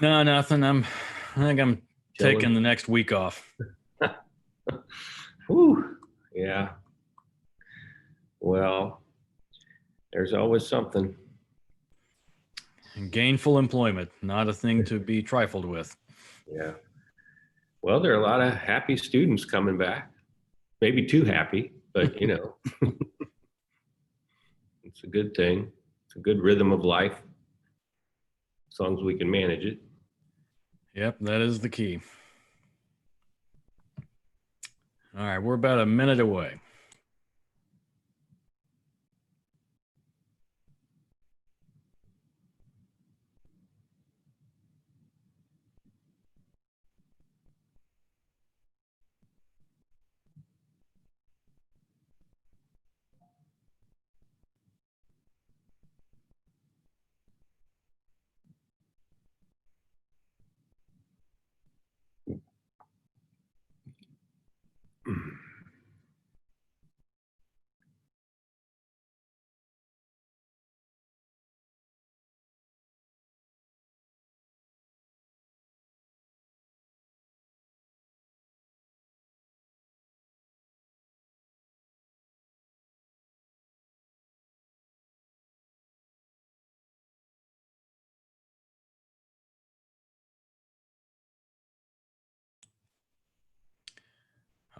No, nothing. I think I'm taking Chilling. the next week off. Whew. Yeah. Well, there's always something. Gainful employment, not a thing to be trifled with. Yeah. Well, there are a lot of happy students coming back. Maybe too happy, but it's a good thing. It's a good rhythm of life as long as we can manage it. Yep, that is the key. All right, we're about a minute away.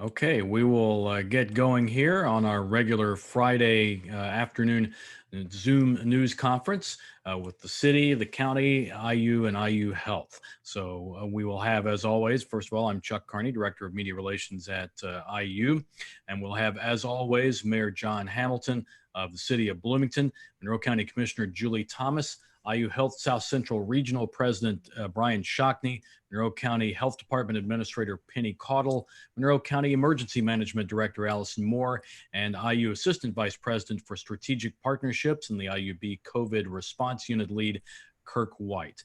Okay, we will get going here on our regular Friday afternoon Zoom news conference with the city, the county, IU, and IU Health. So we will have, as always, first of all, I'm Chuck Carney, Director of Media Relations at IU. And we'll have, as always, Mayor John Hamilton of the city of Bloomington, Monroe County Commissioner Julie Thomas, IU Health South Central Regional President Brian Shockney, Monroe County Health Department Administrator Penny Caudle, Monroe County Emergency Management Director Allison Moore, and IU Assistant Vice President for Strategic Partnerships and the IUB COVID Response Unit Lead, Kirk White.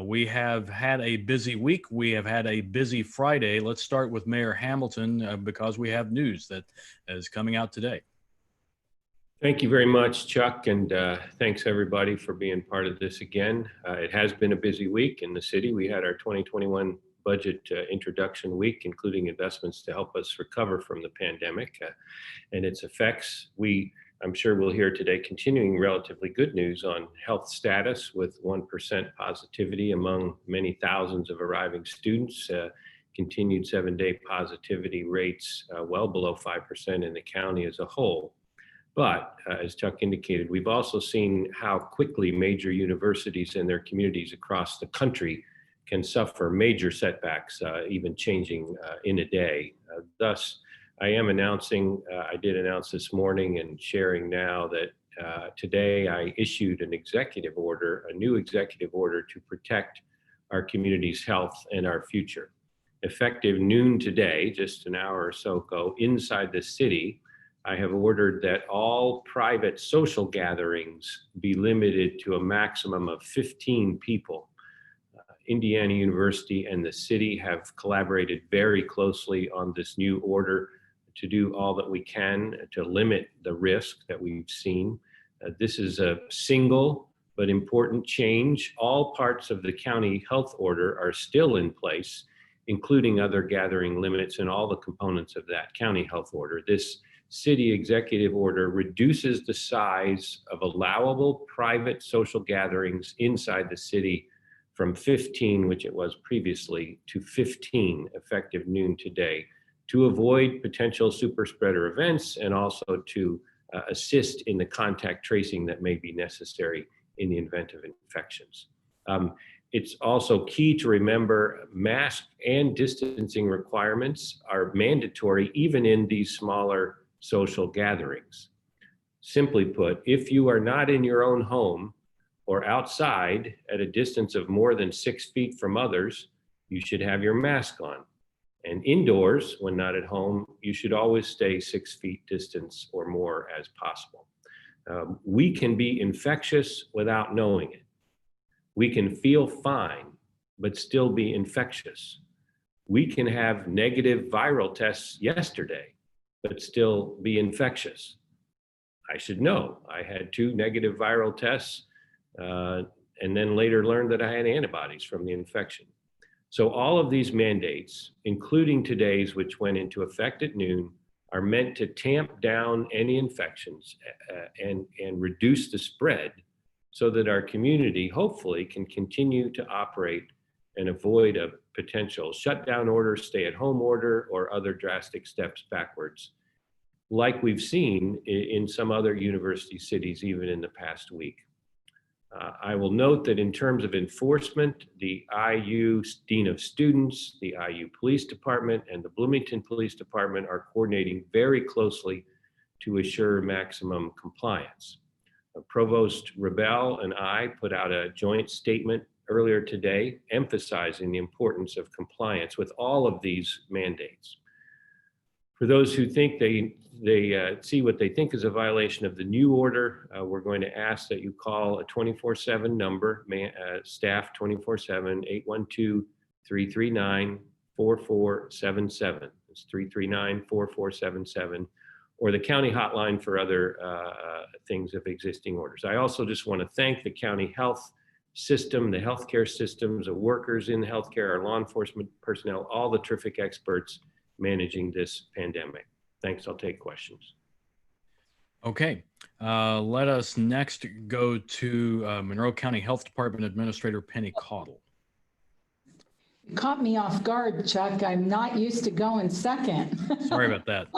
We have had a busy week. We have had a busy Friday. Let's start with Mayor Hamilton because we have news that is coming out today. Thank you very much, Chuck, and thanks everybody for being part of this again. It has been a busy week in the city. We had our 2021 budget introduction week, including investments to help us recover from the pandemic and its effects. I'm sure we'll hear today continuing relatively good news on health status with 1% positivity among many thousands of arriving students, continued 7-day positivity rates well below 5% in the county as a whole. But as Chuck indicated, we've also seen how quickly major universities and their communities across the country can suffer major setbacks, even changing in a day. Thus, I did announce this morning and sharing now that today I issued a new executive order to protect our community's health and our future. Effective noon today, just an hour or so ago, inside the city, I have ordered that all private social gatherings be limited to a maximum of 15 people. Indiana University and the city have collaborated very closely on this new order to do all that we can to limit the risk that we've seen. This is a single but important change. All parts of the county health order are still in place, including other gathering limits and all the components of that county health order. This city executive order reduces the size of allowable private social gatherings inside the city from 15, which it was previously, to 15 effective noon today to avoid potential super spreader events and also to assist in the contact tracing that may be necessary in the event of infections. It's also key to remember mask and distancing requirements are mandatory even in these smaller social gatherings. Simply put, if you are not in your own home or outside at a distance of more than 6 feet from others, you should have your mask on. And indoors, when not at home, you should always stay 6 feet distance or more as possible. We can be infectious without knowing it. We can feel fine, but still be infectious. We can have negative viral tests yesterday, but still be infectious. I should know. I had 2 negative viral tests and then later learned that I had antibodies from the infection. So all of these mandates, including today's, which went into effect at noon, are meant to tamp down any infections and reduce the spread so that our community hopefully can continue to operate and avoid a potential shutdown order, stay-at-home order, or other drastic steps backwards, like we've seen in some other university cities even in the past week. I will note that in terms of enforcement, the IU Dean of Students, the IU Police Department, and the Bloomington Police Department are coordinating very closely to assure maximum compliance. Provost Rebel and I put out a joint statement earlier today emphasizing the importance of compliance with all of these mandates. For those who think they see what they think is a violation of the new order, we're going to ask that you call a 24/7 number, staff 24/7, 812-339-4477. It's 339-4477, or the county hotline for other things of existing orders. I also just want to thank the county health system, the healthcare systems, the workers in healthcare, our law enforcement personnel, all the terrific experts managing this pandemic. Thanks. I'll take questions. Okay. Let us next go to Monroe County Health Department Administrator Penny Caudle. You caught me off guard, Chuck. I'm not used to going second. Sorry about that.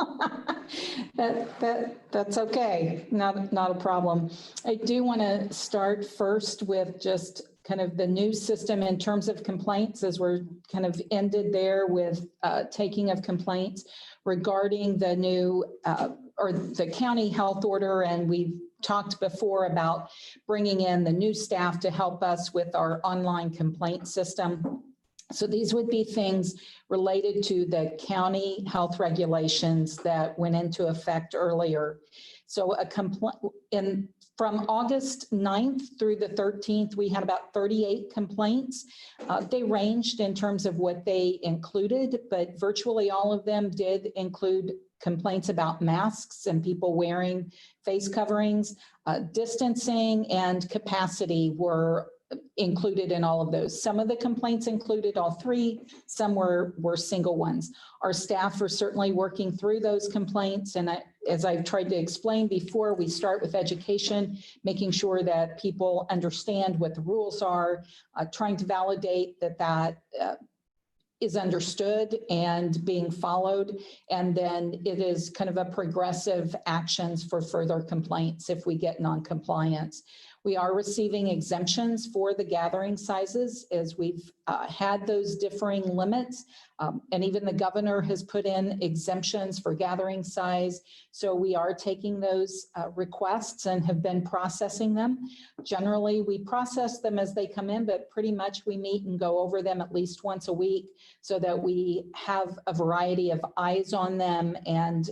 That's okay. Not a problem. I do want to start first with just kind of the new system in terms of complaints, as we're kind of ended there with taking of complaints regarding the new or the county health order. And we've talked before about bringing in the new staff to help us with our online complaint system. So these would be things related to the county health regulations that went into effect earlier. So a complaint from August 9th through the 13th, we had about 38 complaints. They ranged in terms of what they included, but virtually all of them did include complaints about masks and people wearing face coverings. Distancing and capacity were included in all of those. Some of the complaints included all three, some were single ones. Our staff are certainly working through those complaints, and as I've tried to explain before, we start with education, making sure that people understand what the rules are, trying to validate that is understood and being followed, and then it is kind of a progressive actions for further complaints if we get non-compliance. We are receiving exemptions for the gathering sizes as we've had those differing limits. And even the governor has put in exemptions for gathering size. So we are taking those requests and have been processing them. Generally, we process them as they come in, but pretty much we meet and go over them at least once a week so that we have a variety of eyes on them and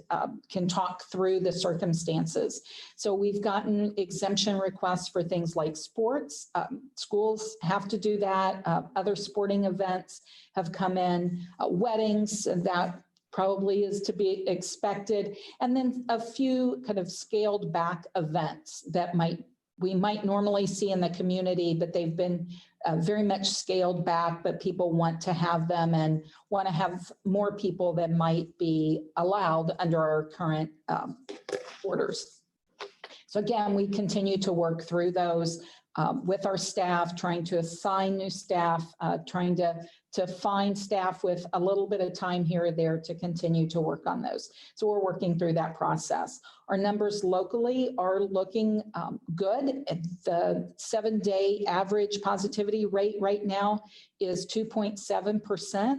can talk through the circumstances. So we've gotten exemption requests for things like sports. Schools have to do that. Other sporting events have come in, weddings, that probably is to be expected. And then a few kind of scaled back events that we might normally see in the community, but they've been very much scaled back, but people want to have them and want to have more people than might be allowed under our current orders. So again, we continue to work through those with our staff, trying to assign new staff, trying to find staff with a little bit of time here or there to continue to work on those. So we're working through that process. Our numbers locally are looking good. The 7-day average positivity rate right now is 2.7%,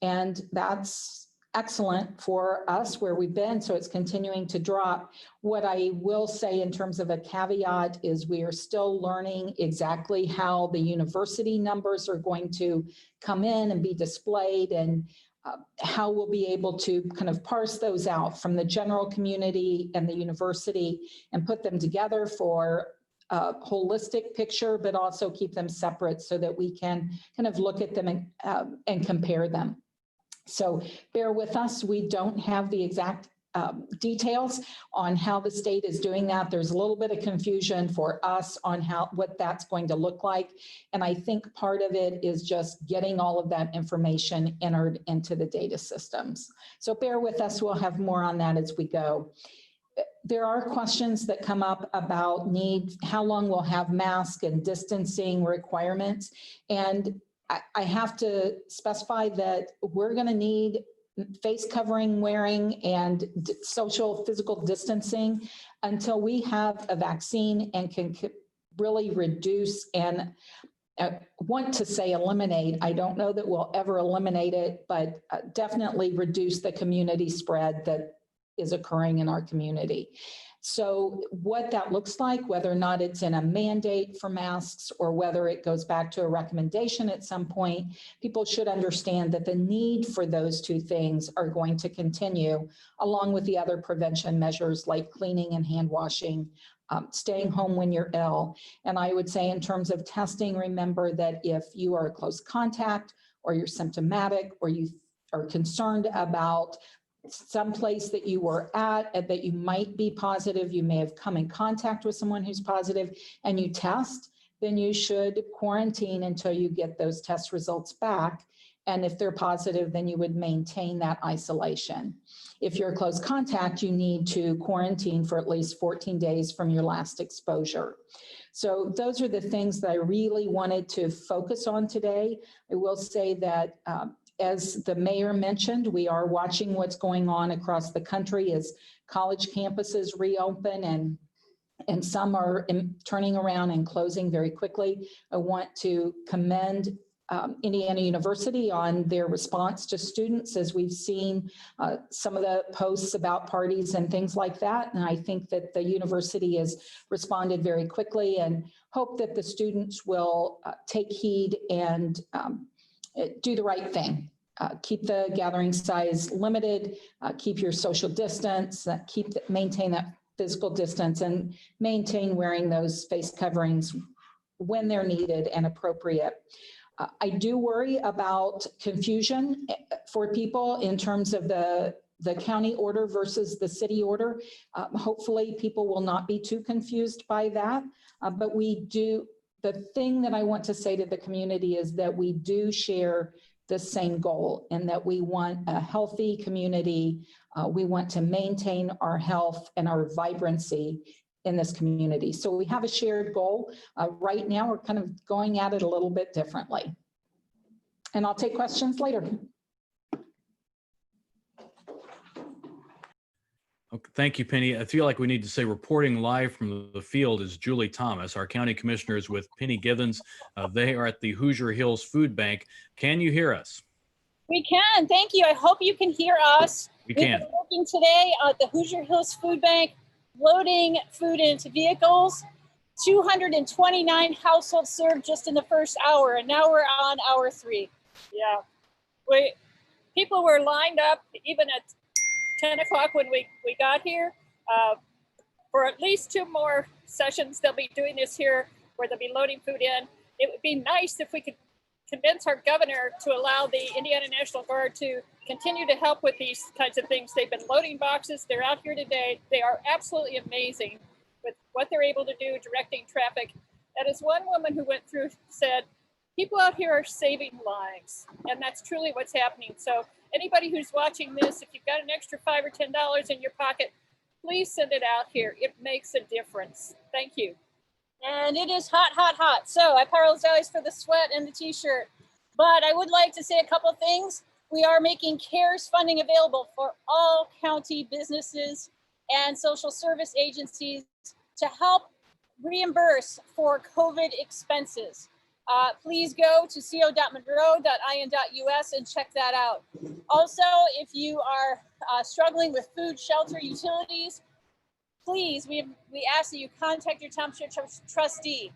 and that's excellent for us where we've been, so it's continuing to drop. What I will say in terms of a caveat is we are still learning exactly how the university numbers are going to come in and be displayed, and how we'll be able to kind of parse those out from the general community and the university and put them together for a holistic picture, but also keep them separate so that we can kind of look at them and compare them. So bear with us. We don't have the exact details on how the state is doing that. There's a little bit of confusion for us on what that's going to look like. And I think part of it is just getting all of that information entered into the data systems. So bear with us, we'll have more on that as we go. There are questions that come up about how long we'll have mask and distancing requirements. And I have to specify that we're going to need face covering wearing and social physical distancing until we have a vaccine and can really reduce and want to say eliminate. I don't know that we'll ever eliminate it, but definitely reduce the community spread that is occurring in our community. So what that looks like, whether or not it's in a mandate for masks or whether it goes back to a recommendation at some point, people should understand that the need for those two things are going to continue, along with the other prevention measures like cleaning and hand washing, staying home when you're ill. And I would say in terms of testing, remember that if you are a close contact or you're symptomatic or you are concerned about someplace that you were at and that you might be positive, you may have come in contact with someone who's positive and you test, then you should quarantine until you get those test results back. And if they're positive, then you would maintain that isolation. If you're a close contact, you need to quarantine for at least 14 days from your last exposure. So those are the things that I really wanted to focus on today. I will say that as the mayor mentioned, we are watching what's going on across the country as college campuses reopen and some are turning around and closing very quickly. I want to commend Indiana University on their response to students, as we've seen some of the posts about parties and things like that. And I think that the university has responded very quickly and hope that the students will take heed and do the right thing. Keep the gathering size limited, keep your social distance, maintain that physical distance, and maintain wearing those face coverings when they're needed and appropriate. I do worry about confusion for people in terms of the county order versus the city order. Hopefully people will not be too confused by that, but the thing that I want to say to the community is that we do share the same goal, and that we want a healthy community. We want to maintain our health and our vibrancy in this community. So we have a shared goal. Right now, we're kind of going at it a little bit differently. And I'll take questions later. Okay, thank you, Penny. I feel like we need to say reporting live from the field is Julie Thomas. Our county commissioners with Penny Givens. They are at the Hoosier Hills Food Bank. Can you hear us? We can. Thank you. I hope you can hear us. We can. We're working today at the Hoosier Hills Food Bank, loading food into vehicles. 229 households served just in the first hour, and now we're on hour 3. Yeah. People were lined up even at 10 o'clock when we got here. For at least 2 more sessions, they'll be doing this here where they'll be loading food in. It would be nice if we could convince our governor to allow the Indiana National Guard to continue to help with these kinds of things. They've been loading boxes. They're out here today. They are absolutely amazing with what they're able to do, directing traffic. And as one woman who went through said, people out here are saving lives. And that's truly what's happening. So anybody who's watching this, if you've got an extra $5 or $10 in your pocket, please send it out here. It makes a difference. Thank you. And it is hot, hot, hot. So I apologize for the sweat and the t-shirt, but I would like to say a couple things. We are making CARES funding available for all county businesses and social service agencies to help reimburse for COVID expenses. Please go to co.monroe.in.us and check that out. Also, if you are struggling with food, shelter, utilities, please, we ask that you contact your township trustee.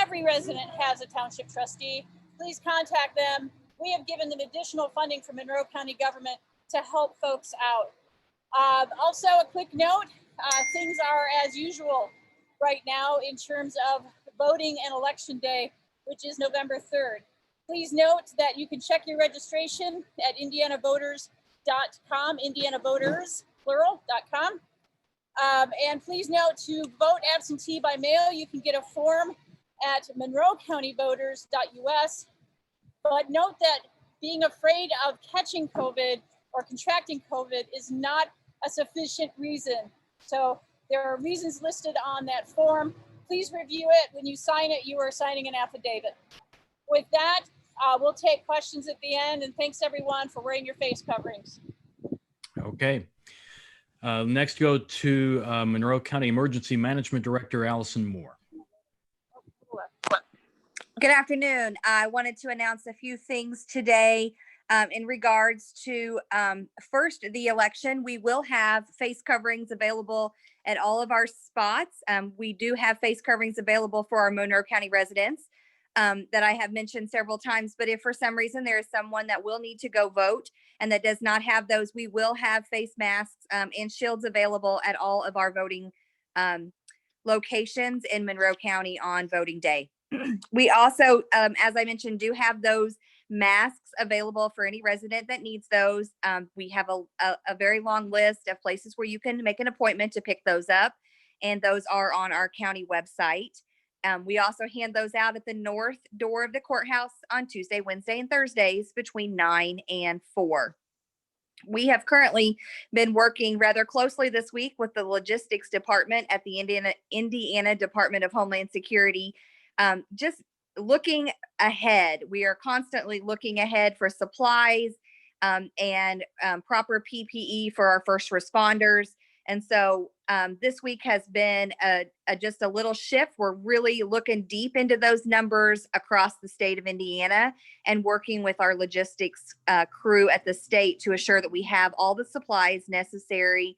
Every resident has a township trustee. Please contact them. We have given them additional funding from Monroe County government to help folks out. Also, a quick note, things are as usual right now in terms of voting and election day, which is November 3rd. Please note that you can check your registration at indianavoters.com, Indiana Voters, plural.com. And please note, to vote absentee by mail, you can get a form at monroecountyvoters.us. But note that being afraid of catching COVID or contracting COVID is not a sufficient reason. So there are reasons listed on that form. Please review it. When you sign it, you are signing an affidavit. With that, we'll take questions at the end, and thanks everyone for wearing your face coverings. Okay. Next, go to Monroe County Emergency Management Director, Allison Moore. Good afternoon. I wanted to announce a few things today in regards to first, the election. We will have face coverings available at all of our spots. We do have face coverings available for our Monroe County residents that I have mentioned several times, but if for some reason there is someone that will need to go vote and that does not have those, we will have face masks and shields available at all of our voting locations in Monroe County on voting day. We also, as I mentioned, do have those masks available for any resident that needs those. We have a very long list of places where you can make an appointment to pick those up, and those are on our county website. We also hand those out at the north door of the courthouse on Tuesday, Wednesday, and Thursdays between 9 and 4. We have currently been working rather closely this week with the logistics department at the Indiana Department of Homeland Security. Just looking ahead, we are constantly looking ahead for supplies and proper PPE for our first responders. And so this week has been just a little shift. We're really looking deep into those numbers across the state of Indiana and working with our logistics crew at the state to assure that we have all the supplies necessary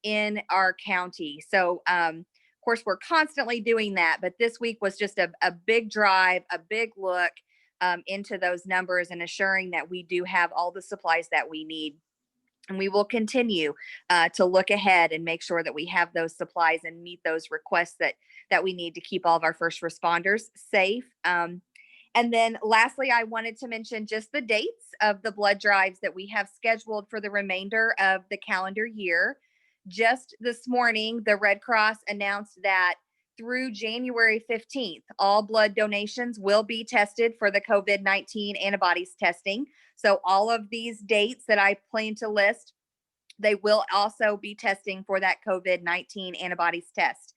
in our county. So of course, we're constantly doing that, but this week was just a big drive, a big look into those numbers and assuring that we do have all the supplies that we need. And we will continue to look ahead and make sure that we have those supplies and meet those requests that we need to keep all of our first responders safe. And then lastly, I wanted to mention just the dates of the blood drives that we have scheduled for the remainder of the calendar year. Just this morning, the Red Cross announced that through January 15th, all blood donations will be tested for the COVID-19 antibodies testing. So all of these dates that I plan to list, they will also be testing for that COVID-19 antibodies test.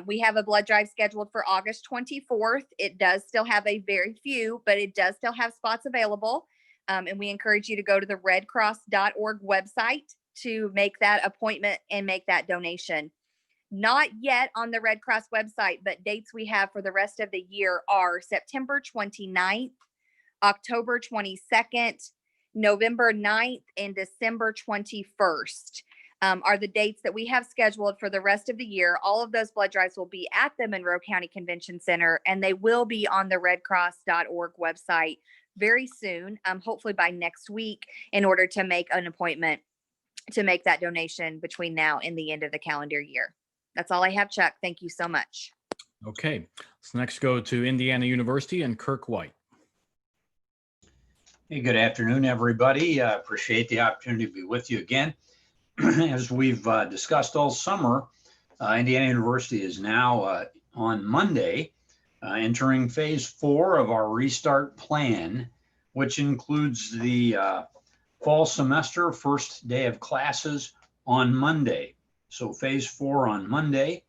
We have a blood drive scheduled for August 24th. It does still have a very few, but it does still have spots available. And we encourage you to go to the redcross.org website to make that appointment and make that donation. Not yet on the Red Cross website, but dates we have for the rest of the year are September 29th, October 22nd, November 9th, and December 21st are the dates that we have scheduled for the rest of the year. All of those blood drives will be at the Monroe County Convention Center, and they will be on the redcross.org website very soon, hopefully by next week, in order to make an appointment to make that donation between now and the end of the calendar year. That's all I have, Chuck. Thank you so much. Okay, let's next go to Indiana University and Kirk White. Hey, good afternoon, everybody. Appreciate the opportunity to be with you again. As we've discussed all summer, Indiana University is now on Monday entering phase 4 of our restart plan, which includes the fall semester, first day of classes on Monday. So phase 4 on Monday.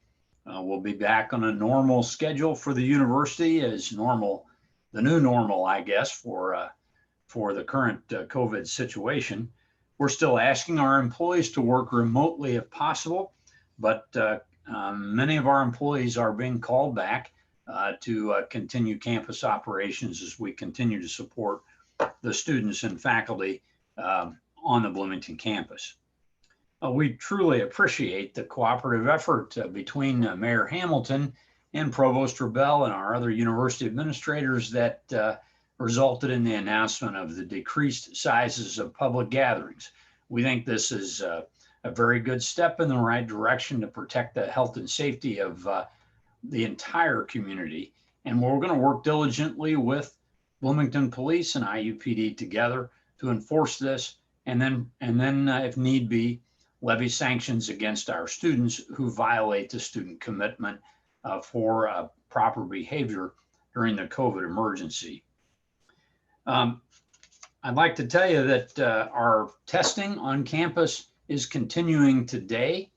We'll be back on a normal schedule for the university as normal, the new normal, I guess, for the current COVID situation. We're still asking our employees to work remotely if possible, but many of our employees are being called back to continue campus operations as we continue to support the students and faculty on the Bloomington campus. We truly appreciate the cooperative effort between Mayor Hamilton and Provost Rebell and our other university administrators that resulted in the announcement of the decreased sizes of public gatherings. We think this is a very good step in the right direction to protect the health and safety of the entire community. And we're going to work diligently with Bloomington Police and IUPD together to enforce this, and then if need be, levy sanctions against our students who violate the student commitment for proper behavior during the COVID emergency. I'd like to tell you that our testing on campus is continuing today.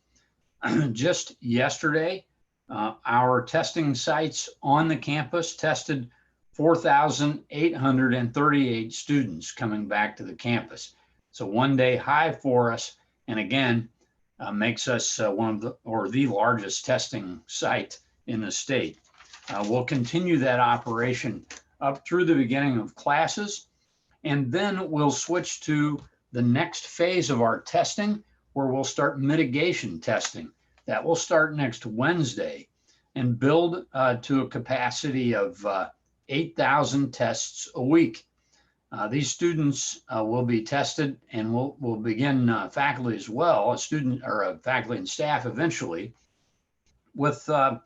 Just yesterday, our testing sites on the campus tested 4,838 students coming back to the campus. It's a one-day high for us, and again, makes us one of the largest testing site in the state. We'll continue that operation up through the beginning of classes, and then we'll switch to the next phase of our testing, where we'll start mitigation testing. That will start next Wednesday and build to a capacity of 8,000 tests a week. These students will be tested, and we'll begin faculty as well, faculty and staff eventually, with 2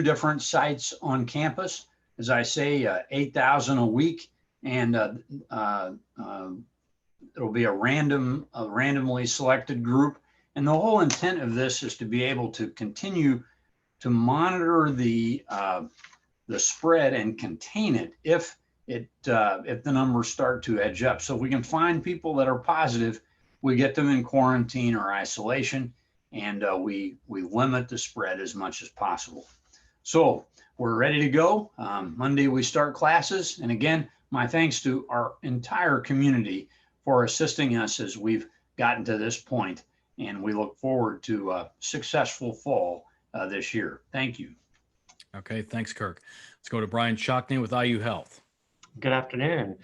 different sites on campus. As I say, 8,000 a week, and it'll be a randomly selected group. And the whole intent of this is to be able to continue to monitor the spread and contain it if the numbers start to edge up. So if we can find people that are positive, we get them in quarantine or isolation, and we limit the spread as much as possible. So we're ready to go. Monday we start classes, and again, my thanks to our entire community for assisting us as we've gotten to this point, and we look forward to a successful fall this year. Thank you. Okay, thanks, Kirk. Let's go to Brian Shockney with IU Health. Good afternoon.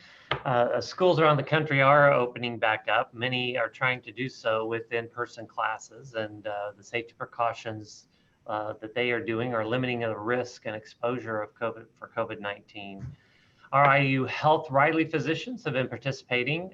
Schools around the country are opening back up. Many are trying to do so with in-person classes, and the safety precautions that they are doing are limiting the risk and exposure of COVID-19. Our IU Health Riley physicians have been participating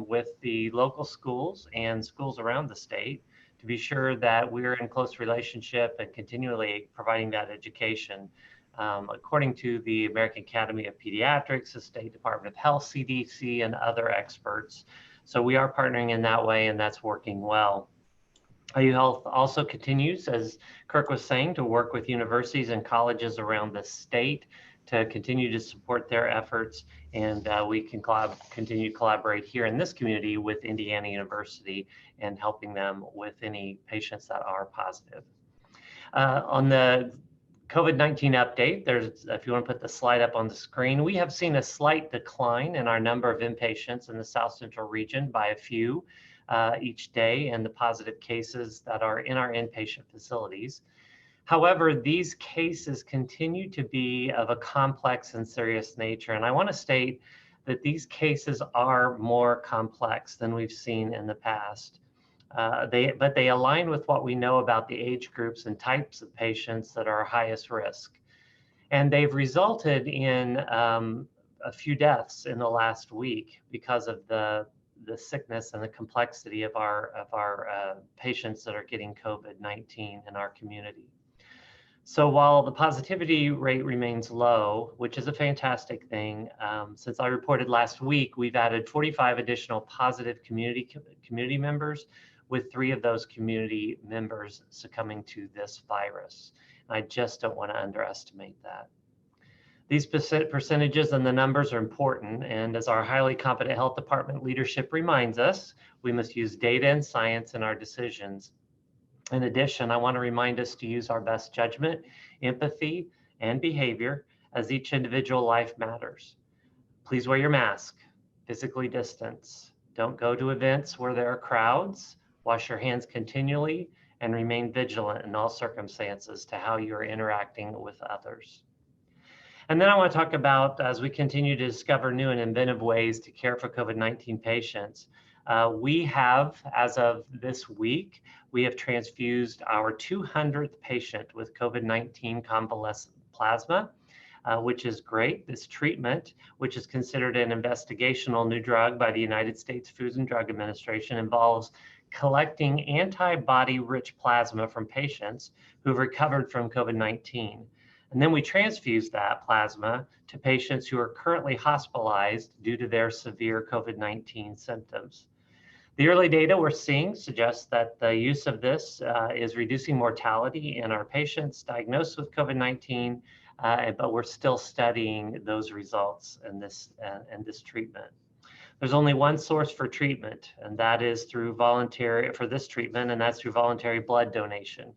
with the local schools and schools around the state to be sure that we're in close relationship and continually providing that education. According to the American Academy of Pediatrics, the State Department of Health, CDC, and other experts. So we are partnering in that way, and that's working well. IU Health also continues, as Kirk was saying, to work with universities and colleges around the state to continue to support their efforts, and we can continue to collaborate here in this community with Indiana University and helping them with any patients that are positive. On the COVID-19 update, if you want to put the slide up on the screen, we have seen a slight decline in our number of inpatients in the South Central region by a few each day, and the positive cases that are in our inpatient facilities. However, these cases continue to be of a complex and serious nature. And I want to state that these cases are more complex than we've seen in the past. But they align with what we know about the age groups and types of patients that are highest risk. And they've resulted in a few deaths in the last week because of the sickness and the complexity of our patients that are getting COVID-19 in our community. So while the positivity rate remains low, which is a fantastic thing, since I reported last week, we've added 45 additional positive community members, with 3 of those community members succumbing to this virus. I just don't want to underestimate that. These percentages and the numbers are important, and as our highly competent health department leadership reminds us, we must use data and science in our decisions. In addition, I want to remind us to use our best judgment, empathy, and behavior, as each individual life matters. Please wear your mask, physically distance. Don't go to events where there are crowds. Wash your hands continually and remain vigilant in all circumstances to how you are interacting with others. And then I want to talk about, as we continue to discover new and inventive ways to care for COVID-19 patients, we have, as of this week, we have transfused our 200th patient with COVID-19 convalescent plasma, which is great. This treatment, which is considered an investigational new drug by the United States Food and Drug Administration, involves collecting antibody-rich plasma from patients who've recovered from COVID-19. And then we transfuse that plasma to patients who are currently hospitalized due to their severe COVID-19 symptoms. The early data we're seeing suggests that the use of this is reducing mortality in our patients diagnosed with COVID-19, but we're still studying those results in this treatment. There's only one source for treatment, and that is through voluntary blood donation.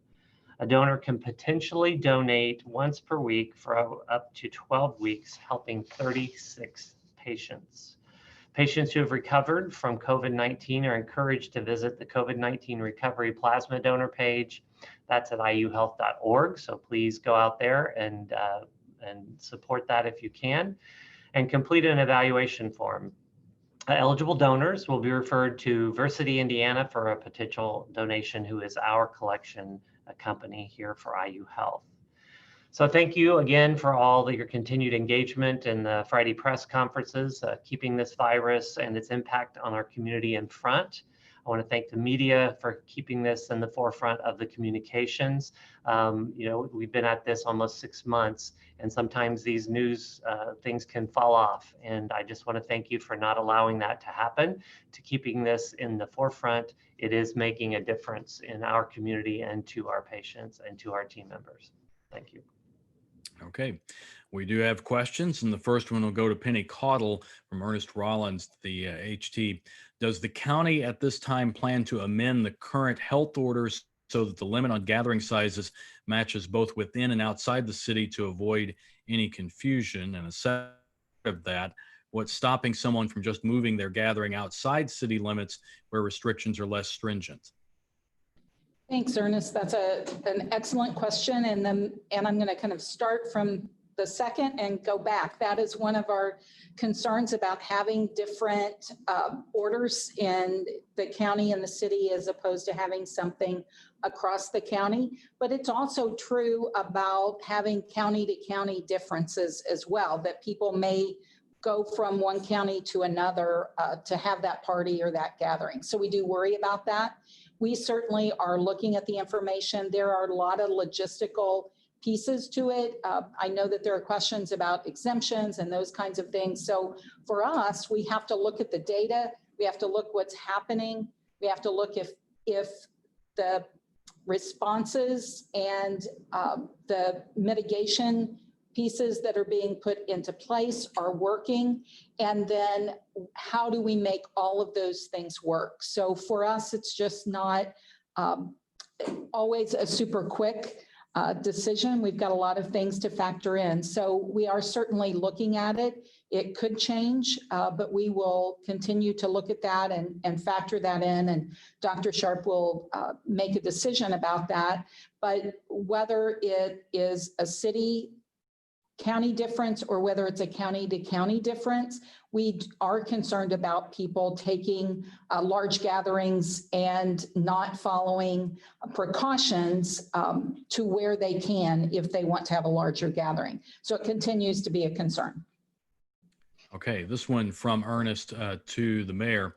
A donor can potentially donate once per week for up to 12 weeks, helping 36 patients. Patients who have recovered from COVID-19 are encouraged to visit the COVID-19 Recovery Plasma Donor page. That's at iuhealth.org, so please go out there and support that if you can, and complete an evaluation form. Eligible donors will be referred to Versity Indiana for a potential donation, who is our collection company here for IU Health. So thank you again for all your continued engagement in the Friday press conferences, keeping this virus and its impact on our community in front. I want to thank the media for keeping this in the forefront of the communications. We've been at this almost 6 months, and sometimes these news things can fall off. And I just want to thank you for not allowing that to happen, to keeping this in the forefront. It is making a difference in our community and to our patients and to our team members. Thank you. Okay, we do have questions, and the first one will go to Penny Caudle from Ernest Rollins, the HT. Does the county at this time plan to amend the current health orders so that the limit on gathering sizes matches both within and outside the city to avoid any confusion? And aside of that, what's stopping someone from just moving their gathering outside city limits where restrictions are less stringent? Thanks, Ernest. That's an excellent question. And I'm going to kind of start from the second and go back. That is one of our concerns about having different orders in the county and the city as opposed to having something across the county. But it's also true about having county to county differences as well, that people may go from one county to another to have that party or that gathering. So we do worry about that. We certainly are looking at the information. There are a lot of logistical pieces to it. I know that there are questions about exemptions and those kinds of things. So for us, we have to look at the data. We have to look what's happening. We have to look if the responses and the mitigation pieces that are being put into place are working. And then how do we make all of those things work? So for us, it's just not always a super quick decision. We've got a lot of things to factor in. So we are certainly looking at it. It could change, but we will continue to look at that and factor that in. And Dr. Sharp will make a decision about that. But whether it is a city county difference or whether it's a county to county difference, we are concerned about people taking large gatherings and not following precautions to where they can if they want to have a larger gathering. So it continues to be a concern. Okay, this one from Ernest to the mayor.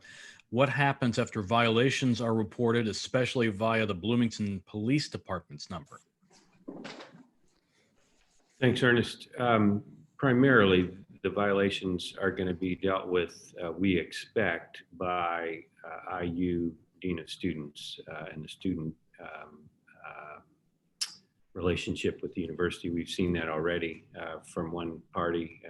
What happens after violations are reported, especially via the Bloomington Police Department's number? Thanks, Ernest. Primarily, the violations are going to be dealt with, we expect, by IU Dean of Students and the student relationship with the university. We've seen that already from one party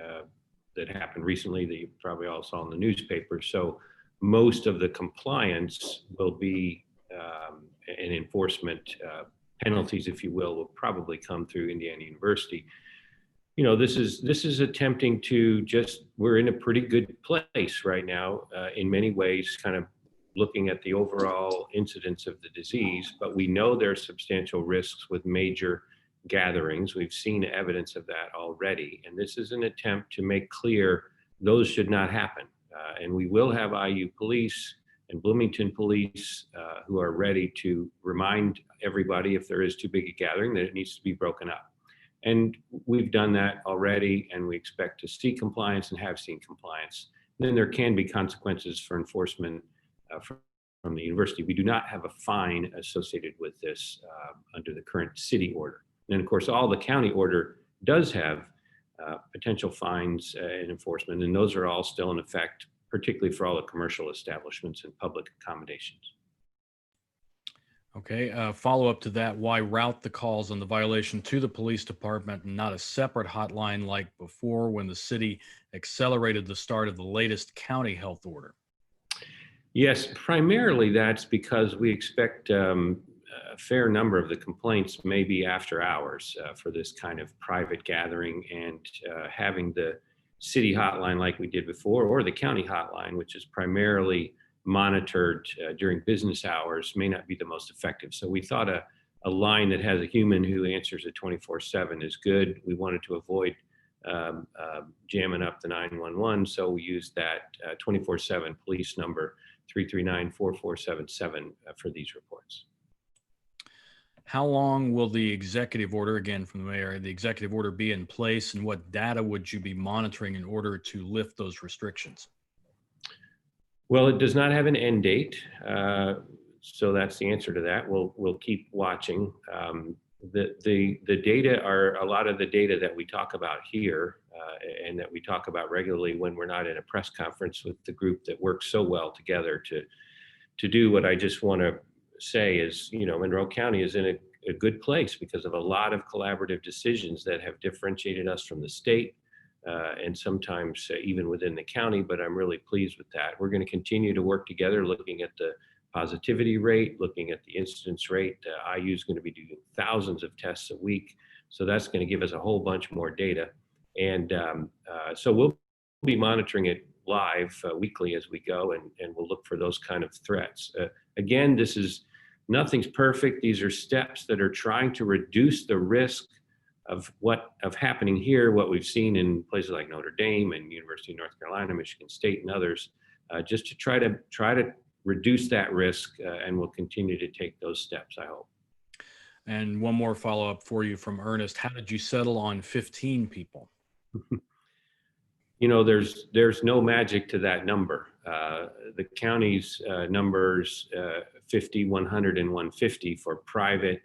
that happened recently that you probably all saw in the newspaper. So most of the compliance will be and enforcement penalties, if you will probably come through Indiana University. You know, this is attempting to we're in a pretty good place right now in many ways, kind of looking at the overall incidence of the disease, but we know there are substantial risks with major gatherings. We've seen evidence of that already, and this is an attempt to make clear those should not happen. And we will have IU police and Bloomington police who are ready to remind everybody if there is too big a gathering that it needs to be broken up. And we've done that already, and we expect to see compliance and have seen compliance. And then there can be consequences for enforcement from the university. We do not have a fine associated with this under the current city order. And of course, all the county order does have potential fines and enforcement, and those are all still in effect particularly for all the commercial establishments and public accommodations. Okay, follow up to that, why route the calls on the violation to the police department and not a separate hotline like before when the city accelerated the start of the latest county health order? Yes, primarily that's because we expect a fair number of the complaints may be after hours for this kind of private gathering, and having the city hotline like we did before, or the county hotline, which is primarily monitored during business hours, may not be the most effective. So we thought a line that has a human who answers it 24/7 is good. We wanted to avoid jamming up the 911, so we used that 24/7 police number 339-4477 for these reports. How long will the executive order, again from the mayor, the executive order be in place, and what data would you be monitoring in order to lift those restrictions? Well, it does not have an end date, so that's the answer to that. We'll keep watching. The data are a lot of the data that we talk about here, and that we talk about regularly when we're not in a press conference with the group that works so well together to do what I just want to say is, Monroe County is in a good place because of a lot of collaborative decisions that have differentiated us from the state, and sometimes even within the county, but I'm really pleased with that. We're going to continue to work together, looking at the positivity rate, looking at the incidence rate. IU is going to be doing thousands of tests a week, so that's going to give us a whole bunch more data. And so we'll be monitoring it live weekly as we go, and we'll look for those kind of threats. Again, nothing's perfect. These are steps that are trying to reduce the risk of happening here, what we've seen in places like Notre Dame and University of North Carolina, Michigan State, and others, just to try to reduce that risk, and we'll continue to take those steps, I hope. And one more follow-up for you from Ernest. How did you settle on 15 people? There's no magic to that number. The county's numbers, 50, 100, and 150 for private,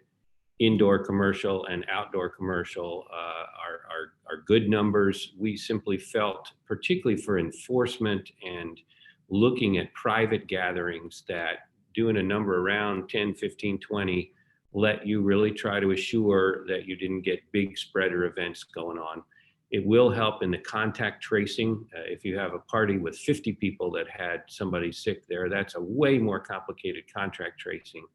indoor commercial, and outdoor commercial are good numbers. We simply felt, particularly for enforcement and looking at private gatherings, that doing a number around 10, 15, 20 let you really try to assure that you didn't get big spreader events going on. It will help in the contact tracing. If you have a party with 50 people that had somebody sick there, that's a way more complicated contact tracing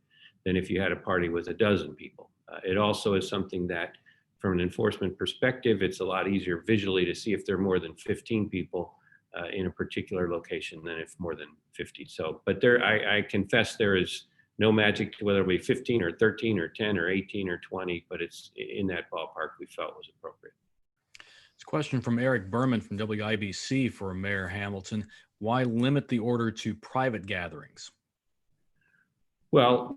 than if you had a party with a dozen people. It also is something that, from an enforcement perspective, it's a lot easier visually to see if there are more than 15 people in a particular location than if more than 50. So, but I confess there is no magic to whether it be 15 or 13 or 10 or 18 or 20, but it's in that ballpark we felt was appropriate. It's a question from Eric Berman from WIBC for Mayor Hamilton. Why limit the order to private gatherings? Well,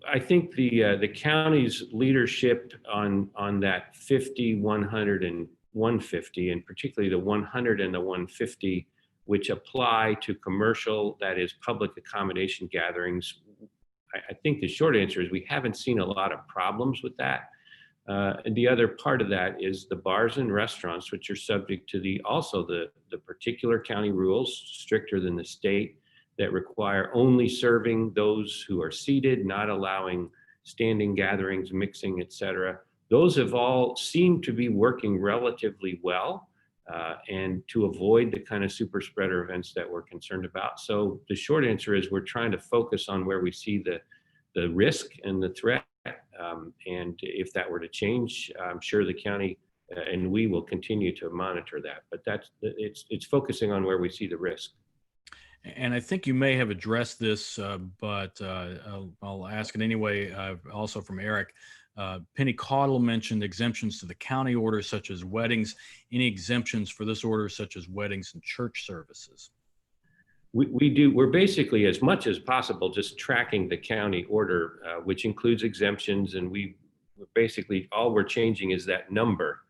I think the county's leadership on that 50, 100, and 150, and particularly the 100 and the 150, which apply to commercial, that is public accommodation gatherings. I think the short answer is we haven't seen a lot of problems with that. And the other part of that is the bars and restaurants, which are subject to the particular county rules, stricter than the state, that require only serving those who are seated, not allowing standing gatherings, mixing, et cetera. Those have all seemed to be working relatively well, and to avoid the kind of super spreader events that we're concerned about. So the short answer is we're trying to focus on where we see the risk and the threat. And if that were to change, I'm sure the county and we will continue to monitor that. But it's focusing on where we see the risk. And I think you may have addressed this, but I'll ask it anyway, also from Eric. Penny Caudle mentioned exemptions to the county order, such as weddings. Any exemptions for this order, such as weddings and church services? We're basically, as much as possible, just tracking the county order, which includes exemptions. And basically, all we're changing is that number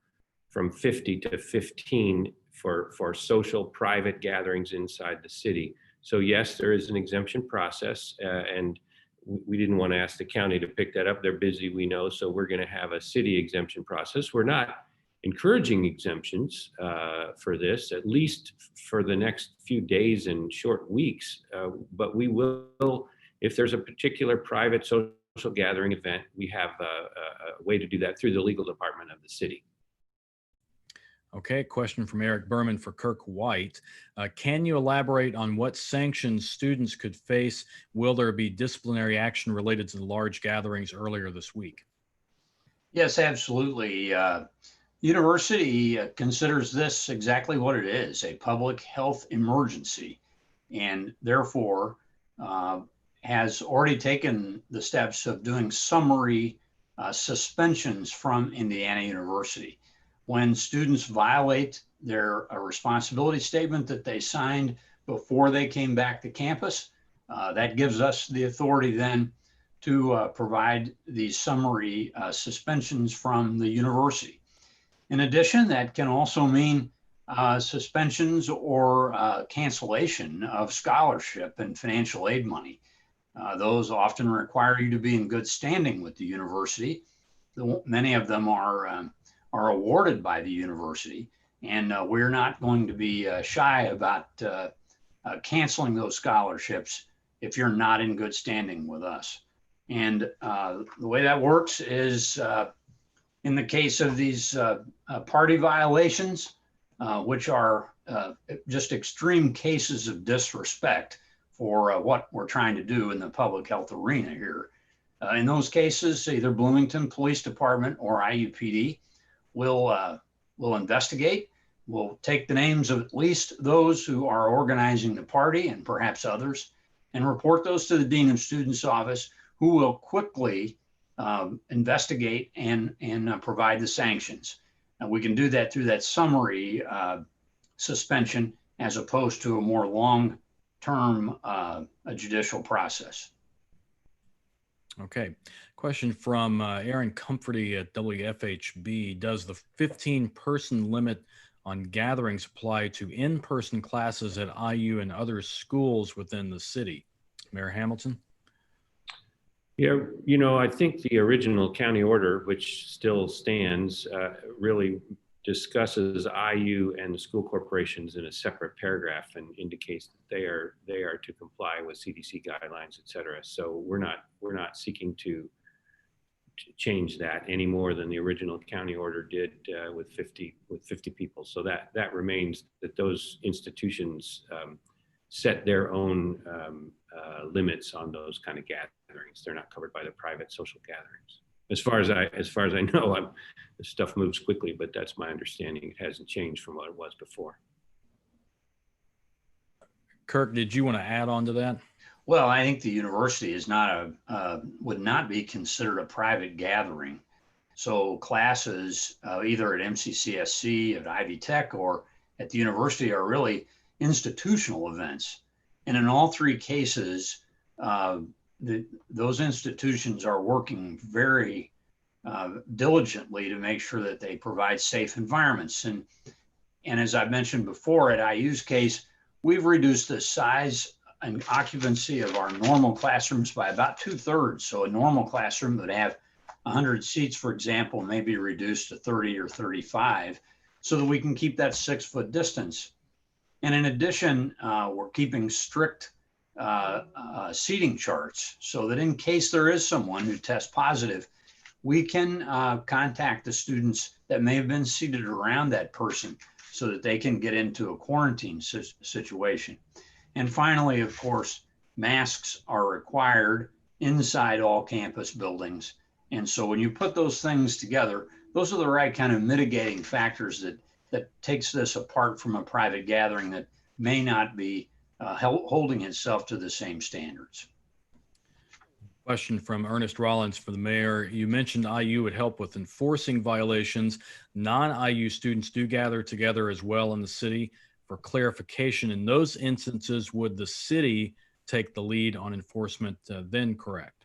from 50 to 15 for social private gatherings inside the city. So yes, there is an exemption process, and we didn't want to ask the county to pick that up. They're busy, we know, so we're going to have a city exemption process. We're not encouraging exemptions for this, at least for the next few days and short weeks. But we will, if there's a particular private social gathering event, we have a way to do that through the legal department of the city. Okay, question from Eric Berman for Kirk White. Can you elaborate on what sanctions students could face? Will there be disciplinary action related to the large gatherings earlier this week? Yes, absolutely. University considers this exactly what it is, a public health emergency, and therefore has already taken the steps of doing summary suspensions from Indiana University. When students violate their responsibility statement that they signed before they came back to campus, that gives us the authority then to provide these summary suspensions from the university. In addition, that can also mean suspensions or cancellation of scholarship and financial aid money. Those often require you to be in good standing with the university. Many of them are awarded by the university, and we're not going to be shy about canceling those scholarships if you're not in good standing with us. And the way that works is in the case of these party violations, which are just extreme cases of disrespect for what we're trying to do in the public health arena here. In those cases, either Bloomington Police Department or IUPD will investigate. We'll take the names of at least those who are organizing the party and perhaps others, and report those to the Dean of Students' office, who will quickly investigate and provide the sanctions. And we can do that through that summary suspension as opposed to a more long-term judicial process. Okay. Question from Aaron Comforty at WFHB. Does the 15-person limit on gatherings apply to in-person classes at IU and other schools within the city? Mayor Hamilton? Yeah, you know, I think the original county order, which still stands, really discusses IU and the school corporations in a separate paragraph and indicates that they are to comply with CDC guidelines, et cetera. So we're not seeking to change that any more than the original county order did with 50 people. So that remains, that those institutions set their own limits on those kind of gatherings. They're not covered by the private social gatherings. As far as I know, this stuff moves quickly, but that's my understanding. It hasn't changed from what it was before. Kirk, did you want to add on to that? Well, I think the university is not would not be considered a private gathering. So classes either at MCCSC, at Ivy Tech, or at the university are really institutional events. And in all three cases, those institutions are working very diligently to make sure that they provide safe environments. And as I mentioned before, at IU's case, we've reduced the size and occupancy of our normal classrooms by about 2/3. So a normal classroom that would have 100 seats, for example, may be reduced to 30 or 35 so that we can keep that 6-foot distance. And in addition, we're keeping strict seating charts so that in case there is someone who tests positive, we can contact the students that may have been seated around that person so that they can get into a quarantine situation. And finally, of course, masks are required inside all campus buildings. And so when you put those things together, those are the right kind of mitigating factors that takes this apart from a private gathering that may not be holding itself to the same standards. Question from Ernest Rollins for the mayor. You mentioned IU would help with enforcing violations. Non-IU students do gather together as well in the city. For clarification, in those instances, would the city take the lead on enforcement then, correct?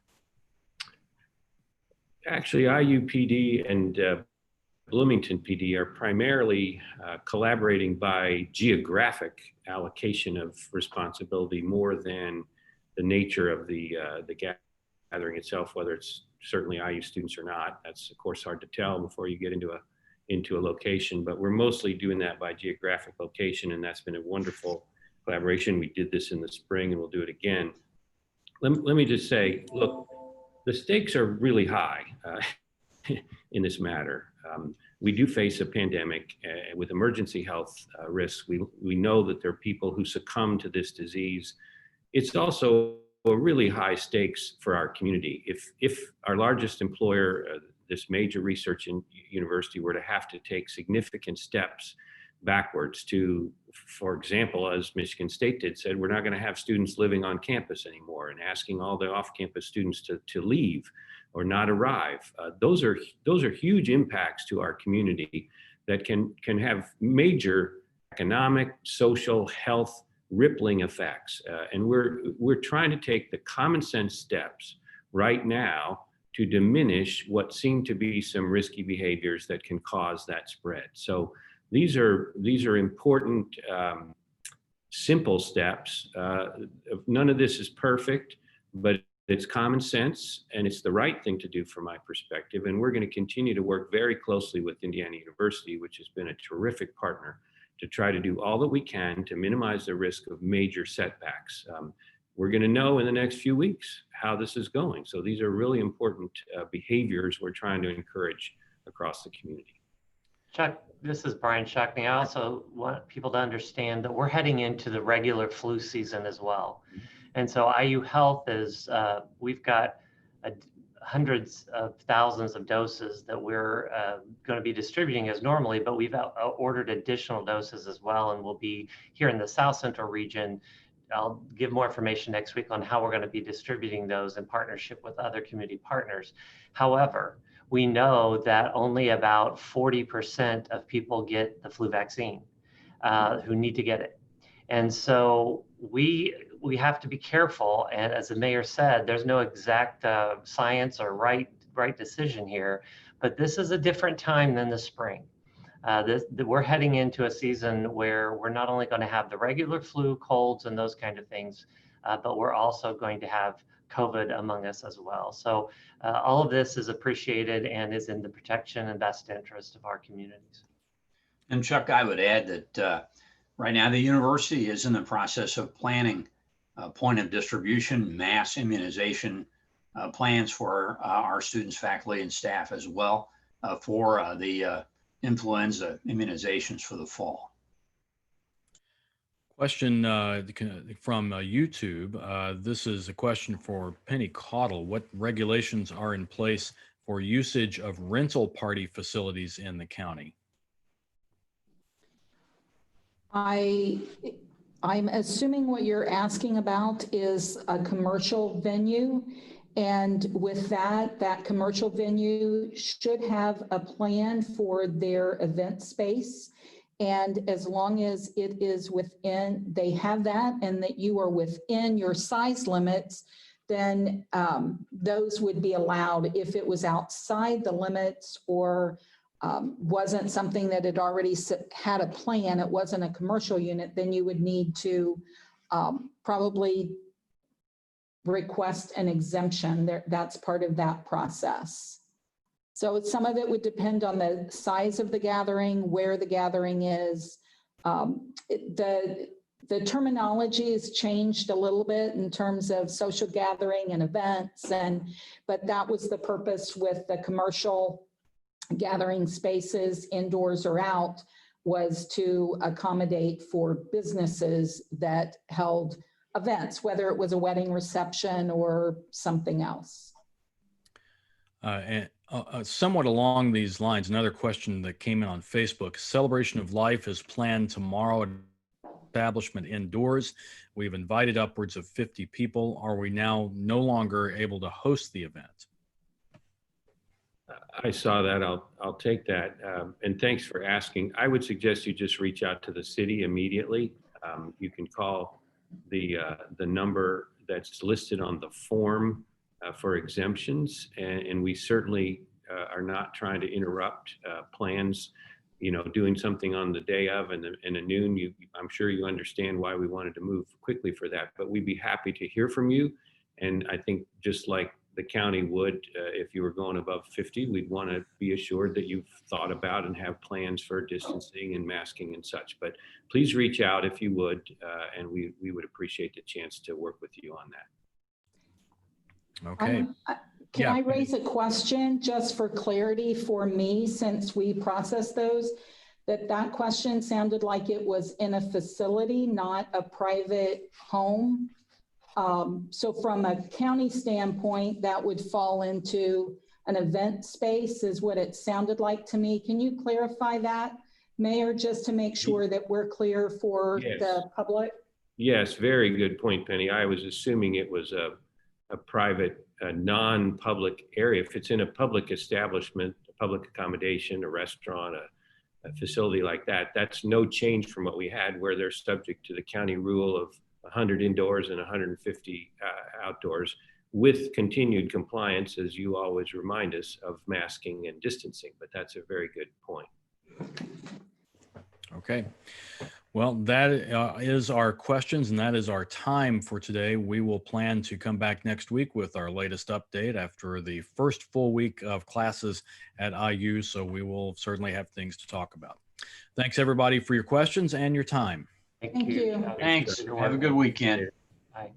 Actually, IUPD and Bloomington PD are primarily collaborating by geographic allocation of responsibility more than the nature of the gathering itself, whether it's certainly IU students or not. That's of course hard to tell before you get into into a location, but we're mostly doing that by geographic location, and that's been a wonderful collaboration. We did this in the spring, and we'll do it again. Let me just say, look, the stakes are really high in this matter. We do face a pandemic with emergency health risks. We know that there are people who succumb to this disease. It's also a really high stakes for our community. If our largest employer, this major research university, were to have to take significant steps backwards to, for example, as Michigan State did, said, we're not going to have students living on campus anymore, and asking all the off-campus students to leave or not arrive. Those are huge impacts to our community that can have major economic, social, health rippling effects. And we're trying to take the common sense steps right now to diminish what seem to be some risky behaviors that can cause that spread. So these are important, simple steps. None of this is perfect, but it's common sense, and it's the right thing to do from my perspective. And we're going to continue to work very closely with Indiana University, which has been a terrific partner, to try to do all that we can to minimize the risk of major setbacks. We're going to know in the next few weeks how this is going. So these are really important behaviors we're trying to encourage across the community. Chuck, this is Brian Shockney. I also want people to understand that we're heading into the regular flu season as well. And so IU Health is, we've got hundreds of thousands of doses that we're going to be distributing as normally, but we've ordered additional doses as well, and we'll be here in the South Central region. I'll give more information next week on how we're going to be distributing those in partnership with other community partners. However, we know that only about 40% of people get the flu vaccine who need to get it. And so we have to be careful. And as the mayor said, there's no exact science or right decision here, but this is a different time than the spring. We're heading into a season where we're not only going to have the regular flu, colds, and those kind of things, but we're also going to have COVID among us as well. So all of this is appreciated and is in the protection and best interest of our communities. And Chuck, I would add that right now the university is in the process of planning point of distribution, mass immunization plans for our students, faculty, and staff as well for the influenza immunizations for the fall. Question from YouTube. This is a question for Penny Caudle. What regulations are in place for usage of rental party facilities in the county? I'm assuming what you're asking about is a commercial venue. And with that commercial venue should have a plan for their event space. And as long as it is within, they have that, and that you are within your size limits, then those would be allowed. If it was outside the limits or wasn't something that had already had a plan, it wasn't a commercial unit, then you would need to probably request an exemption. That's part of that process. So some of it would depend on the size of the gathering, where the gathering is. The terminology has changed a little bit in terms of social gathering and events, but that was the purpose with the commercial gathering spaces, indoors or out, was to accommodate for businesses that held events, whether it was a wedding reception or something else. And somewhat along these lines, another question that came in on Facebook: Celebration of Life is planned tomorrow at establishment indoors. We've invited upwards of 50 people. Are we now no longer able to host the event? I saw that. I'll take that. And thanks for asking. I would suggest you just reach out to the city immediately. You can call the number that's listed on the form for exemptions, and we certainly are not trying to interrupt plans. You know, doing something on the day of and at noon, I'm sure you understand why we wanted to move quickly for that, but we'd be happy to hear from you. And I think just like the county would, if you were going above 50, we'd want to be assured that you've thought about and have plans for distancing and masking and such. But please reach out if you would, and we would appreciate the chance to work with you on that. Okay. Can Yeah. I raise a question just for clarity for me, since we processed those? That question sounded like it was in a facility, not a private home. So from a county standpoint, that would fall into an event space is what it sounded like to me. Can you clarify that, Mayor, just to make sure that we're clear for Yes. the public? Yes, very good point, Penny. I was assuming it was a private, non-public area. If it's in a public establishment, a public accommodation, a restaurant, a facility like that, that's no change from what we had, where they're subject to the county rule of 100 indoors and 150 outdoors, with continued compliance, as you always remind us, of masking and distancing. But that's a very good point. Okay. Well, that is our questions, and that is our time for today. We will plan to come back next week with our latest update after the first full week of classes at IU. So we will certainly have things to talk about. Thanks, everybody, for your questions and your time. Thank you. Thanks. Have a good weekend. Bye.